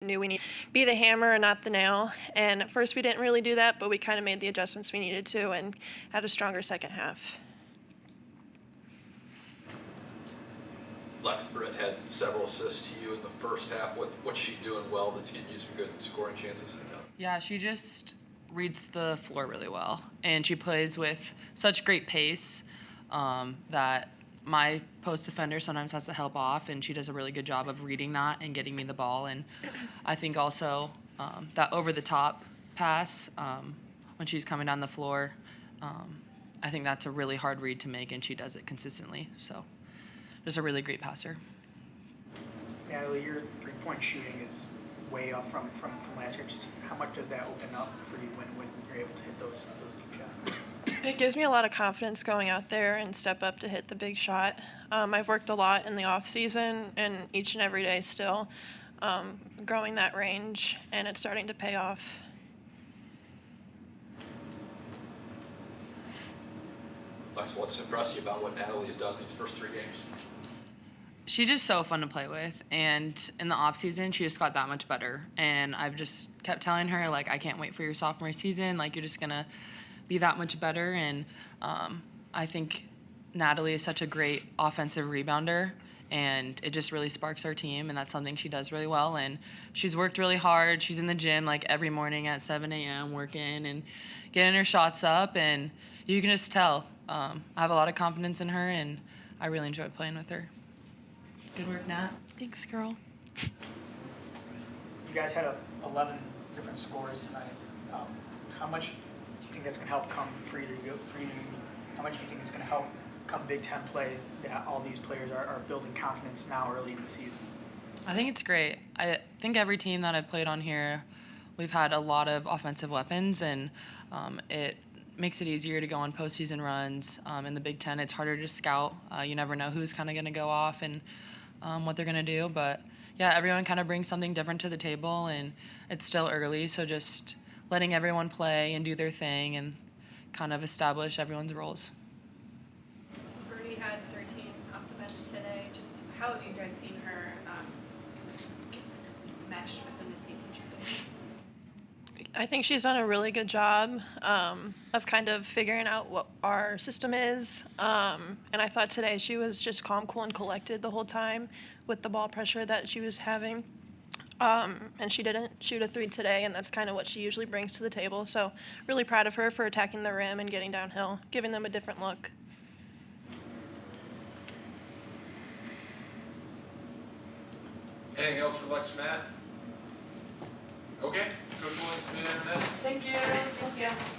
knew we need to be the hammer and not the nail. And at first we didn't really do that, but we kind of made the adjustments we needed to and had a stronger second half. Lex Britt had several assists to you in the first half. What's she doing well that's getting you some good scoring chances? Yeah, she just reads the floor really well, and she plays with such great pace that my post defender sometimes has to help off, and she does a really good job of reading that and getting me the ball. And I think also that over-the-top pass when she's coming down the floor, I think that's a really hard read to make, and she does it consistently. So just a really great passer. Natalie, your three-point shooting is way up from last year. Just how much does that open up for you when you're able to hit those deep shots? It gives me a lot of confidence going out there and step up to hit the big shot. I've worked a lot in the off season and each and every day still, growing that range, and it's starting to pay off. Lex, what's impressed you about what Natalie's done these first 3 games? She's just so fun to play with, and in the off season she just got that much better, and I've just kept telling her, like, I can't wait for your sophomore season, like, you're just gonna be that much better. And I think Natalie is such a great offensive rebounder, and it just really sparks our team, and that's something she does really well. And she's worked really hard. She's in the gym like every morning at 7 a.m. working and getting her shots up, and you can just tell. I have a lot of confidence in her, and I really enjoy playing with her. Good work, Nat. Thanks, girl. You guys had 11 different scores tonight. How much do you think that's going to help come for you? How much do you think it's going to help come Big Ten play that all these players are building confidence now early in the season? I think it's great. I think every team that I've played on here, we've had a lot of offensive weapons, and it makes it easier to go on postseason runs. In the Big Ten, it's harder to scout. You never know who's kind of going to go off and what they're going to do. But, yeah, everyone kind of brings something different to the table, and it's still early, so just letting everyone play and do their thing and kind of establish everyone's roles. Brody had 13 off the bench today. Just how have you guys seen her just mesh within the team since she's been here? I think she's done a really good job of kind of figuring out what our system is. And I thought today she was just calm, cool, and collected the whole time with the ball pressure that she was having. And she didn't shoot a 3 today, and that's kind of what she usually brings to the table. So really proud of her for attacking the rim and getting downhill, giving them a different look. Anything else for Lex and Matt? Okay, Coach Williams, be there in a minute. Thank you. Thanks, guys.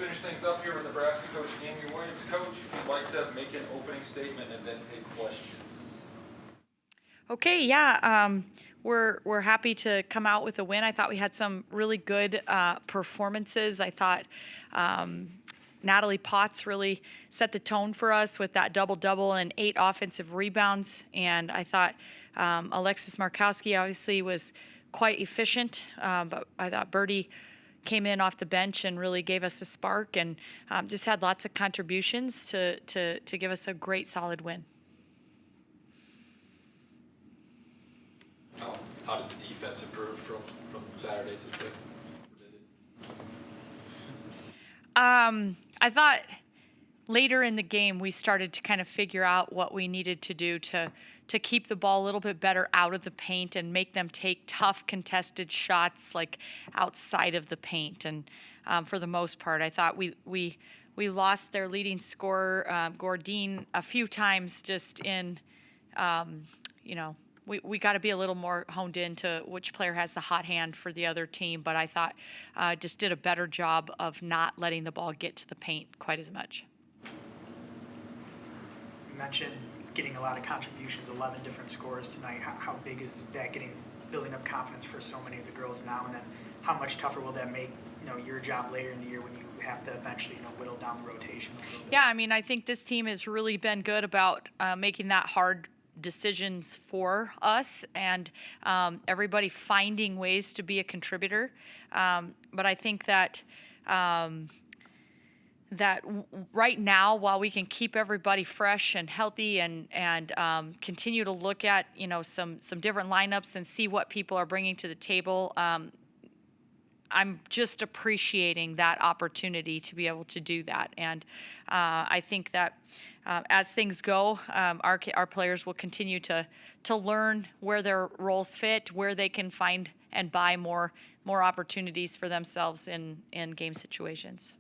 finish things up here with Nebraska coach Amy Williams. Coach, if you'd like to make an opening statement and then take questions. Okay, yeah, we're happy to come out with a win. I thought we had some really good performances. I thought Natalie Potts really set the tone for us with that double-double and 8 offensive rebounds. And I thought Alexis Markowski obviously was quite efficient, but I thought Birdie came in off the bench and really gave us a spark, and just had lots of contributions to give us a great, solid win. How did the defense improve from Saturday to today? I thought later in the game we started to kind of figure out what we needed to do to keep the ball a little bit better out of the paint and make them take tough contested shots like outside of the paint. And for the most part, I thought we lost their leading scorer, Gordine, a few times just in, we got to be a little more honed into which player has the hot hand for the other team. But I thought just did a better job of not letting the ball get to the paint quite as much. You mentioned getting a lot of contributions, 11 different scores tonight. How big is that building up confidence for so many of the girls now? And then how much tougher will that make your job later in the year when you have to eventually whittle down the rotation a little bit? Yeah, I mean, I think this team has really been good about making that hard decisions for us, and everybody finding ways to be a contributor. But I think that right now, while we can keep everybody fresh and healthy and continue to look at some different lineups and see what people are bringing to the table, I'm just appreciating that opportunity to be able to do that. And I think that as things go, our players will continue to learn where their roles fit, where they can find and buy more opportunities for themselves in game situations.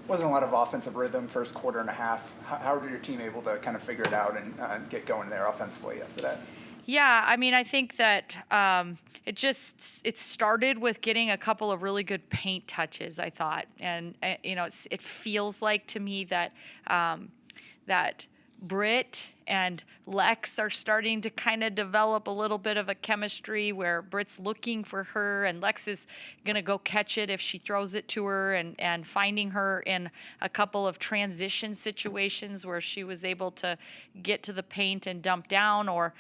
Wasn't a lot of offensive rhythm first quarter and a half. How were your team able to kind of figure it out and get going there offensively after that? Yeah, I mean, I think that it started with getting a couple of really good paint touches, I thought. And, it feels like to me that that Britt and Lex are starting to kind of develop a little bit of a chemistry where Britt's looking for her and Lex is going to go catch it if she throws it to her, and finding her in a couple of transition situations where she was able to get to the paint and dump down or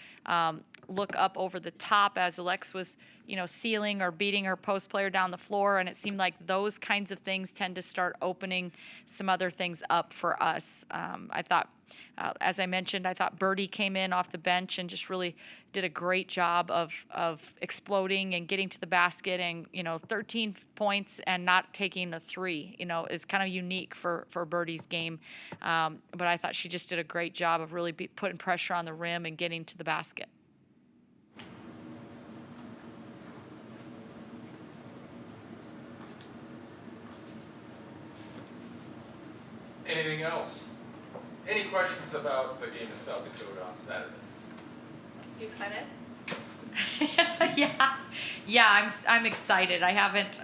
look up over the top as Lex was, sealing or beating her post player down the floor. And it seemed like those kinds of things tend to start opening some other things up for us. I thought, as I mentioned, I thought Birdie came in off the bench and just really did a great job of exploding and getting to the basket. And 13 points and not taking a three, is kind of unique for Birdie's game. But I thought she just did a great job of really putting pressure on the rim and getting to the basket. Anything else? Any questions about the game in South Dakota on Saturday? You excited? Yeah, I'm excited. I haven't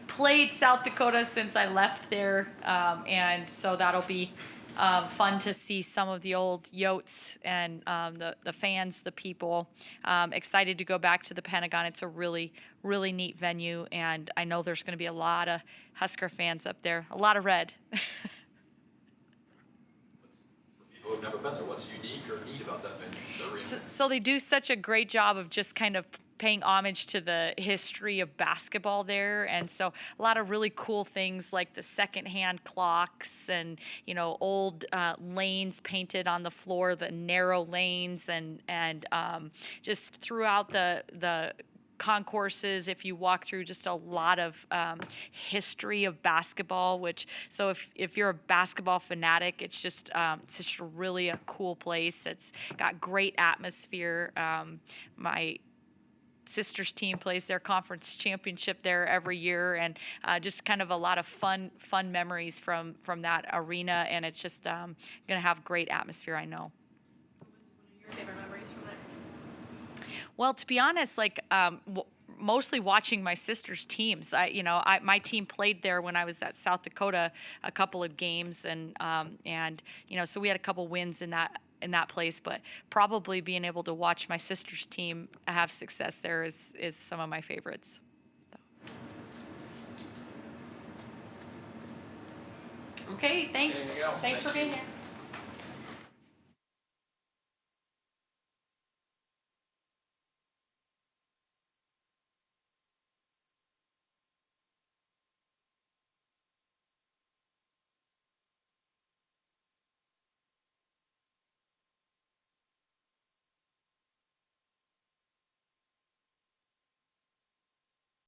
played South Dakota since I left there, and so that'll be fun to see some of the old Yotes and the fans, the people. Excited to go back to the Pentagon. It's a really, really neat venue, and I know there's going to be a lot of Husker fans up there, a lot of red. People who've never been there, what's unique or neat about that venue? The arena? So they do such a great job of just kind of paying homage to the history of basketball there, and so a lot of really cool things like the secondhand clocks and old lanes painted on the floor, the narrow lanes, and just throughout the concourses, if you walk through, just a lot of history of basketball, so if you're a basketball fanatic, it's just really a cool place. It's got great atmosphere. My sister's team plays their conference championship there every year, and just kind of a lot of fun memories from that arena, and it's just going to have great atmosphere, I know. What are your favorite memories from there? Well, to be honest, mostly watching my sister's teams. My team played there when I was at South Dakota a couple of games, and so we had a couple wins in that place. But probably being able to watch my sister's team have success there is some of my favorites. Okay, thanks. Anything else? Thanks for Thank being you. here.